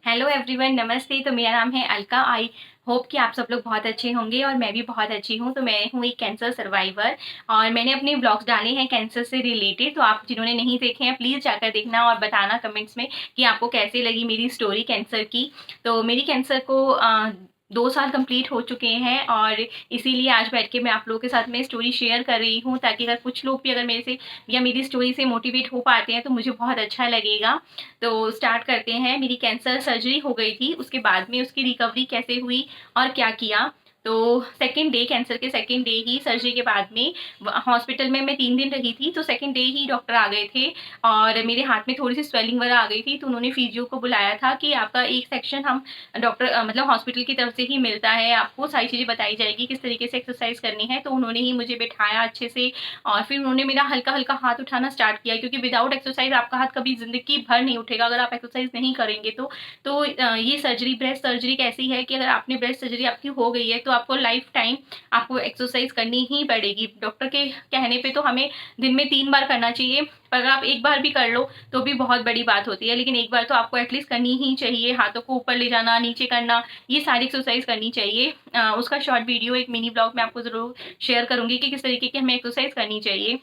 Hello everyone, नमस्ते। तो मेरा नाम है अलका। आई होप कि आप सब लोग बहुत अच्छे होंगे और मैं भी बहुत अच्छी हूँ। तो मैं हूँ एक कैंसर सर्वाइवर और मैंने अपने ब्लॉग्स डाले हैं कैंसर से रिलेटेड। तो आप जिन्होंने नहीं देखे हैं प्लीज़ जाकर देखना और बताना कमेंट्स में कि आपको कैसे लगी मेरी स्टोरी कैंसर की। तो मेरी कैंसर को 2 साल कंप्लीट हो चुके हैं और इसीलिए आज बैठ के मैं आप लोगों के साथ में स्टोरी शेयर कर रही हूँ, ताकि अगर कुछ लोग भी अगर मेरे से या मेरी स्टोरी से मोटिवेट हो पाते हैं तो मुझे बहुत अच्छा लगेगा। तो स्टार्ट करते हैं। मेरी कैंसर सर्जरी हो गई थी, उसके बाद में उसकी रिकवरी कैसे हुई और क्या किया। तो सेकंड डे, कैंसर के सेकंड डे ही सर्जरी के बाद में हॉस्पिटल में मैं 3 दिन रही थी। तो सेकंड डे ही डॉक्टर आ गए थे और मेरे हाथ में थोड़ी सी स्वेलिंग वगैरह आ गई थी। तो उन्होंने फिजियो को बुलाया था कि आपका एक सेक्शन हम डॉक्टर मतलब हॉस्पिटल की तरफ से ही मिलता है, आपको सारी चीज़ें बताई जाएगी किस तरीके से एक्सरसाइज करनी है। तो उन्होंने ही मुझे बिठाया अच्छे से और फिर उन्होंने मेरा हल्का हल्का हाथ उठाना स्टार्ट किया, क्योंकि विदाउट एक्सरसाइज आपका हाथ कभी ज़िंदगी भर नहीं उठेगा अगर आप एक्सरसाइज नहीं करेंगे तो। ये सर्जरी, ब्रेस्ट सर्जरी कैसी है कि अगर आपने ब्रेस्ट सर्जरी आपकी हो गई है तो आपको लाइफ टाइम आपको एक्सरसाइज करनी ही पड़ेगी। डॉक्टर के कहने पे तो हमें दिन में 3 बार करना चाहिए, पर अगर आप एक बार भी कर लो तो भी बहुत बड़ी बात होती है, लेकिन एक बार तो आपको एटलीस्ट करनी ही चाहिए। हाथों को ऊपर ले जाना, नीचे करना, ये सारी एक्सरसाइज करनी चाहिए। उसका शॉर्ट वीडियो एक मिनी ब्लॉग में आपको ज़रूर शेयर करूँगी कि किस तरीके की हमें एक्सरसाइज करनी चाहिए।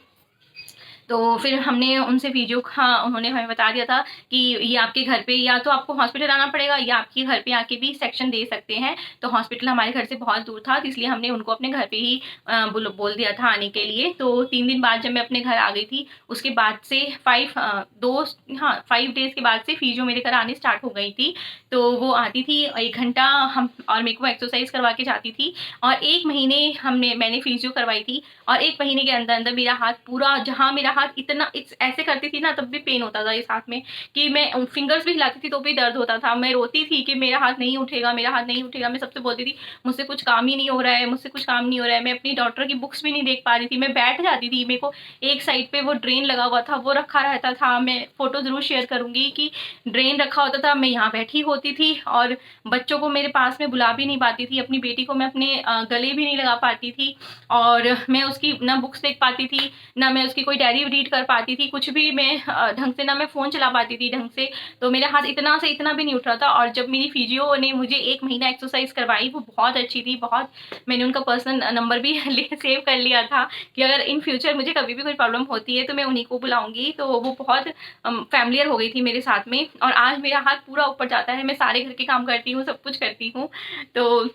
तो फिर हमने उनसे वीडियो, हाँ, उन्होंने हमें बता दिया था कि ये आपके घर पे या तो आपको हॉस्पिटल आना पड़ेगा या आपके घर पे आके भी सेक्शन दे सकते हैं। तो हॉस्पिटल हमारे घर से बहुत दूर था, तो इसलिए हमने उनको अपने घर पे ही बोल दिया था आने के लिए। तो 3 दिन बाद जब मैं अपने घर आ गई थी, उसके बाद से 5 डेज़ के बाद से फिजियो मेरे घर आने स्टार्ट हो गई थी। तो वो आती थी 1 घंटा हम और मेरे को एक्सरसाइज करवा के जाती थी। और 1 महीने मैंने फिजियो करवाई थी और 1 महीने के अंदर अंदर मेरा हाथ पूरा, जहाँ मेरा हाथ इतना ऐसे करती थी ना तब भी पेन होता था इस हाथ में, कि मैं फिंगर्स भी हिलाती थी तो भी दर्द होता था। मैं रोती थी कि मेरा हाथ नहीं उठेगा, मेरा हाथ नहीं उठेगा। मैं सबसे बोलती थी मुझसे कुछ काम ही नहीं हो रहा है, मुझसे कुछ काम नहीं हो रहा है। मैं अपनी डॉक्टर की बुक्स भी नहीं देख पा रही थी। मैं बैठ जाती थी, मेरे को एक साइड पे वो ड्रेन लगा हुआ था वो रखा रहता था। मैं फोटो जरूर शेयर करूंगी कि ड्रेन रखा होता था, मैं यहाँ बैठी होती थी और बच्चों को मेरे पास में बुला भी नहीं पाती थी। अपनी बेटी को मैं अपने गले भी नहीं लगा पाती थी और मैं उसकी ना बुक्स देख पाती थी, ना मैं उसकी कोई डायरी रीड कर पाती थी, कुछ भी मैं ढंग से, ना मैं फ़ोन चला पाती थी ढंग से। तो मेरा हाथ इतना से इतना भी नहीं उठ रहा था। और जब मेरी फिजियो ने मुझे 1 महीना एक्सरसाइज करवाई, वो बहुत अच्छी थी, बहुत। मैंने उनका पर्सनल नंबर भी सेव कर लिया था कि अगर इन फ्यूचर मुझे कभी भी कोई प्रॉब्लम होती है तो मैं उन्हीं को बुलाऊंगी। तो वो बहुत फैमिलियर हो गई थी मेरे साथ में और आज मेरा हाथ पूरा ऊपर जाता है। मैं सारे घर के काम करती हूँ, सब कुछ करती हूँ। तो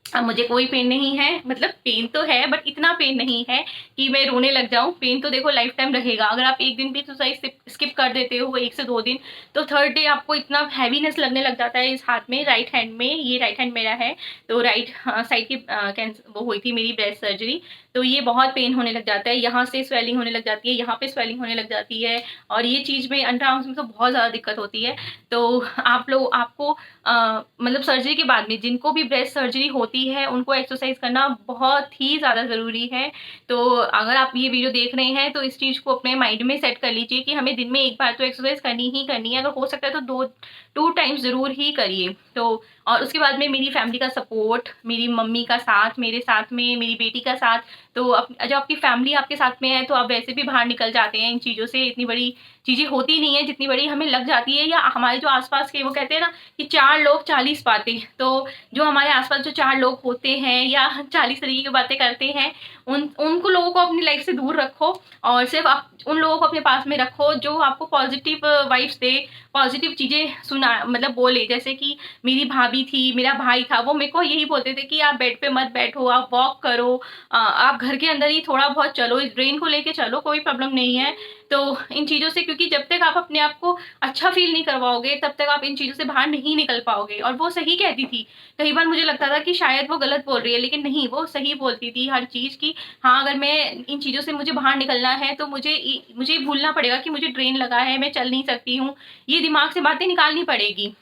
अब मुझे कोई पेन नहीं है, मतलब पेन तो है बट इतना पेन नहीं है कि मैं रोने लग जाऊं। पेन तो देखो लाइफ टाइम रहेगा। अगर आप एक दिन भी एक्सरसाइज स्किप कर देते हो 1 से 2 दिन, तो थर्ड डे आपको इतना हैवीनेस लगने लग जाता है इस हाथ में, राइट हैंड में। ये राइट हैंड मेरा है। तो राइट साइड की कैंसर वो हुई थी मेरी ब्रेस्ट सर्जरी। तो ये बहुत पेन होने लग जाता है, यहाँ से स्वेलिंग होने लग जाती है, यहाँ पे स्वेलिंग होने लग जाती है और ये चीज़ में अंडर आर्म्स में तो बहुत ज़्यादा दिक्कत होती है। तो आपको मतलब सर्जरी के बाद में जिनको भी ब्रेस्ट सर्जरी होती है उनको एक्सरसाइज करना बहुत ही ज़्यादा ज़रूरी है। तो अगर आप ये वीडियो देख रहे हैं तो इस चीज़ को अपने माइंड में सेट कर लीजिए कि हमें दिन में एक बार तो एक्सरसाइज करनी ही करनी है। अगर हो सकता है तो 2 टाइम्स ज़रूर ही करिए। तो और उसके बाद में मेरी फैमिली का सपोर्ट, मेरी मम्मी का साथ, मेरे साथ में मेरी बेटी का साथ। तो जब आपकी फैमिली आपके साथ में है तो आप वैसे भी बाहर निकल जाते हैं इन चीज़ों से। इतनी बड़ी चीज़ें होती नहीं है जितनी बड़ी हमें लग जाती है, या हमारे जो आसपास के, वो कहते हैं ना कि 4 लोग 40 बातें। तो जो हमारे आसपास जो 4 लोग होते हैं या 40 तरीके की बातें करते हैं, उनको लोगों को अपनी लाइफ से दूर रखो और सिर्फ आप उन लोगों को अपने पास में रखो जो आपको पॉजिटिव वाइब्स दे, पॉजिटिव चीज़ें सुना मतलब बोले। जैसे कि मेरी भाभी थी, मेरा भाई था, वो मेरे को यही बोलते थे कि आप बेड पे मत बैठो, आप वॉक करो, आप घर के अंदर ही थोड़ा बहुत चलो, इस ड्रेन को लेके चलो, कोई प्रॉब्लम नहीं है। तो इन चीज़ों से, क्योंकि जब तक आप अपने आप को अच्छा फील नहीं करवाओगे तब तक आप इन चीज़ों से बाहर नहीं निकल पाओगे। और वो सही कहती थी। कई बार मुझे लगता था कि शायद वो गलत बोल रही है, लेकिन नहीं, वो सही बोलती थी हर चीज़ की। हाँ, अगर मैं इन चीज़ों से मुझे बाहर निकलना है तो मुझे भूलना पड़ेगा कि मुझे ड्रेन लगा है, मैं चल नहीं सकती हूँ। ये दिमाग से बातें निकालनी पड़ेगी।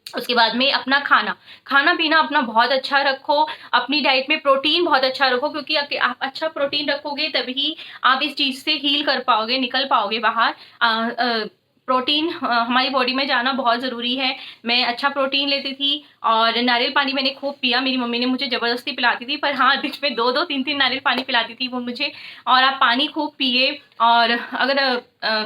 उसके बाद में अपना खाना-पीना अपना बहुत अच्छा रखो, अपनी डाइट में प्रोटीन बहुत अच्छा रखो, क्योंकि आप अच्छा प्रोटीन रखोगे तभी आप इस चीज़ से हील कर पाओगे, निकल पाओगे बाहर। प्रोटीन हमारी बॉडी में जाना बहुत ज़रूरी है। मैं अच्छा प्रोटीन लेती थी और नारियल पानी मैंने खूब पिया। मेरी मम्मी ने मुझे ज़बरदस्ती पिलाती थी, पर हाँ, दिन में 2-2 3-3 नारियल पानी पिलाती थी वो मुझे। और आप पानी खूब पिए और अगर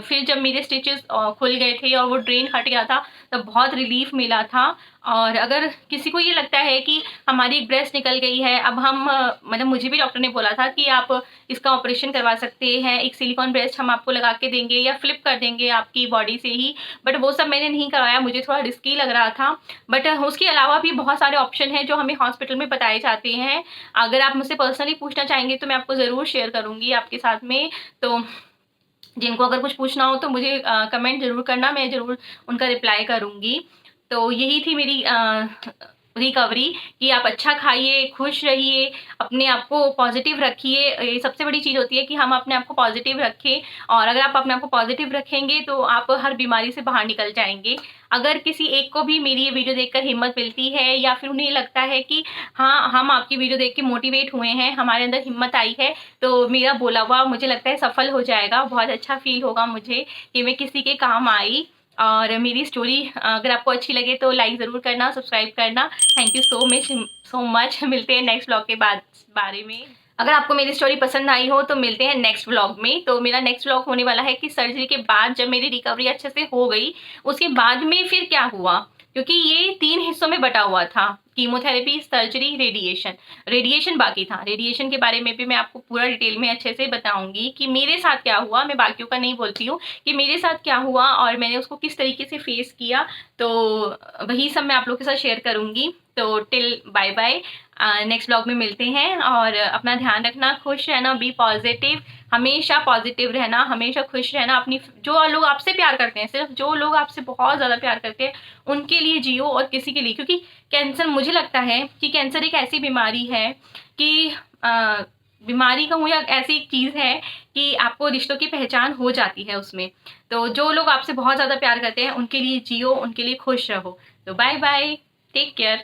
फिर जब मेरे स्टिचेस खुल गए थे और वो ड्रेन हट गया था, तब बहुत रिलीफ मिला था। और अगर किसी को ये लगता है कि हमारी एक ब्रेस्ट निकल गई है, अब हम मतलब मुझे भी डॉक्टर ने बोला था कि आप इसका ऑपरेशन करवा सकते हैं, एक सिलिकॉन ब्रेस्ट हम आपको लगा के देंगे या फ्लिप कर देंगे आपकी बॉडी से ही। बट वो सब मैंने नहीं करवाया, मुझे थोड़ा रिस्की लग रहा था। बट उसके अलावा भी बहुत सारे ऑप्शन हैं जो हमें हॉस्पिटल में बताए जाते हैं। अगर आप मुझसे पर्सनली पूछना चाहेंगे तो मैं आपको ज़रूर शेयर करूँगी आपके साथ में। तो जिनको अगर कुछ पूछना हो तो मुझे कमेंट ज़रूर करना, मैं ज़रूर उनका रिप्लाई करूँगी। तो यही थी मेरी रिकवरी कि आप अच्छा खाइए, खुश रहिए, अपने आप को पॉजिटिव रखिए। ये सबसे बड़ी चीज़ होती है कि हम अपने आप को पॉजिटिव रखें, और अगर आप अपने आप को पॉजिटिव रखेंगे तो आप हर बीमारी से बाहर निकल जाएँगे। अगर किसी एक को भी मेरी ये वीडियो देखकर हिम्मत मिलती है, या फिर उन्हें लगता है कि हाँ, हम आपकी वीडियो देख के मोटिवेट हुए हैं, हमारे अंदर हिम्मत आई है, तो मेरा बोला हुआ मुझे लगता है सफल हो जाएगा। बहुत अच्छा फ़ील होगा मुझे कि मैं किसी के काम आई। और मेरी स्टोरी अगर आपको अच्छी लगे तो लाइक ज़रूर करना, सब्सक्राइब करना। Thank you so much. मिलते हैं नेक्स्ट व्लॉग के बारे में। अगर आपको मेरी स्टोरी पसंद आई हो तो मिलते हैं नेक्स्ट व्लॉग में। तो मेरा नेक्स्ट व्लॉग होने वाला है कि सर्जरी के बाद जब मेरी रिकवरी अच्छे से हो गई, उसके बाद में फिर क्या हुआ, क्योंकि ये 3 हिस्सों में बटा हुआ था, कीमोथेरेपी, सर्जरी, रेडिएशन बाकी था। रेडिएशन के बारे में भी मैं आपको पूरा डिटेल में अच्छे से बताऊंगी कि मेरे साथ क्या हुआ। मैं बाकियों का नहीं बोलती हूँ, कि मेरे साथ क्या हुआ और मैंने उसको किस तरीके से फेस किया। तो वही सब मैं आप लोगों के साथ शेयर करूंगी। तो till bye bye, next blog में मिलते हैं। और अपना ध्यान रखना, खुश रहना, बी पॉजिटिव, हमेशा पॉजिटिव रहना, हमेशा खुश रहना। अपनी जो लोग आपसे प्यार करते हैं, सिर्फ जो लोग आपसे बहुत ज़्यादा प्यार करते हैं उनके लिए जियो, और किसी के लिए, क्योंकि कैंसर, मुझे लगता है कि कैंसर एक ऐसी बीमारी है कि बीमारी कहूँ या ऐसी एक चीज़ है कि आपको रिश्तों की पहचान हो जाती है उसमें। तो जो लोग आपसे बहुत ज़्यादा प्यार करते हैं उनके लिए जियो, उनके लिए खुश रहो। तो बाय बाय, टेक केयर।